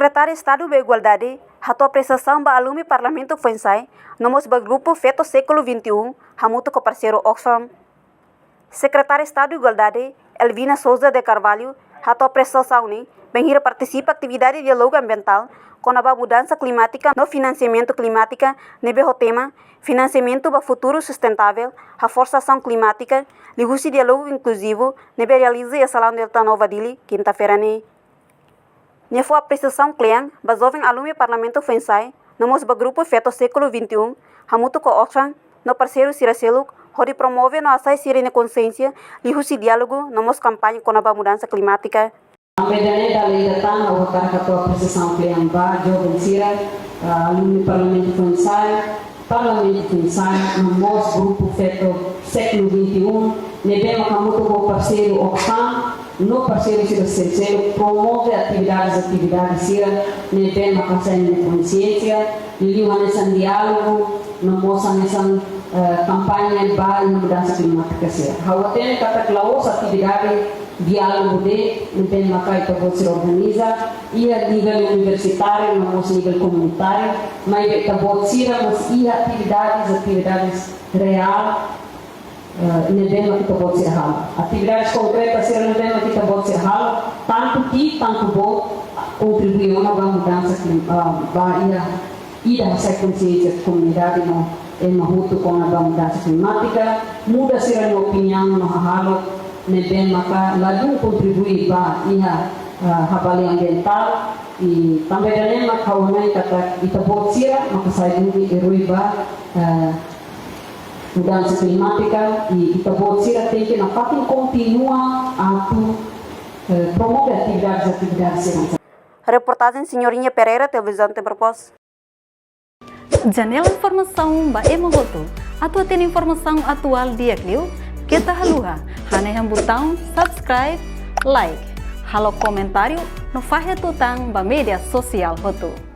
Secretário de Estado da Igualdade, a apreciação da alume Parlamento Fuensai, nomos do grupo Feto Século XXI, hamuto com parceiro Oxfam. Secretário de Estado da Igualdade, Elvina Souza de Carvalho, a apreciação bem participa atividade de diálogo ambiental com a mudança climática no financiamento climático, nebe o tema financiamento para futuro sustentável, a forçação climática, ligue diálogo inclusivo, nebe realiza a Salão Delta Nova Dili, quinta-feira Nia foi a apreciação cliente, mas jovem alume Parlamento Fuensai, nomos do grupo Feto Século XXI, hamuto com Oxfam, no parceiro Siracelo, onde promove no açai sirene consciência, ligue diálogo, nomos campanha com a mudança climática. A medalha da lei da TAN, o cara que a apreciação cliente, jovem Sira, alume Parlamento Fuensai, nomos grupo Feto Século XXI, nebema hamuto com o parceiro Oxfam, no parceiro Siracelo promove atividades Sira, nebema campanha de consciência, ligue nessa diálogo, nomos nessa campanha para mudança climática Sira. Hawatene kata klaus atividade diálogo de nebema kai to se organiza e a nível universitário, nomos nível comunitário, mas tabot Sira mas e atividades real nebema kita buat sirhal. Atividades concretas Sira nebema kita buat sirhal, tanto bom contribuir na mudança climática e da consciência da comunidade no mahuto com a mudança climática, muda Sira na opinião no halo nebema ka lalu contribuir para a habali ambiental e também nebema kawanai kata kita buat Sira maka saya dulu eruiba mudança climática e Itabot-Sira tem que na fatin continua a promover atividades. Reportagem Senhorinha Pereira, televisão tem propósito. Janela informação ba emogoto. Atua tem informação atual dia Clio. Kita haluha. Haneham botão subscribe, like. Halo comentário no fahe tutang ba media sosial hotu.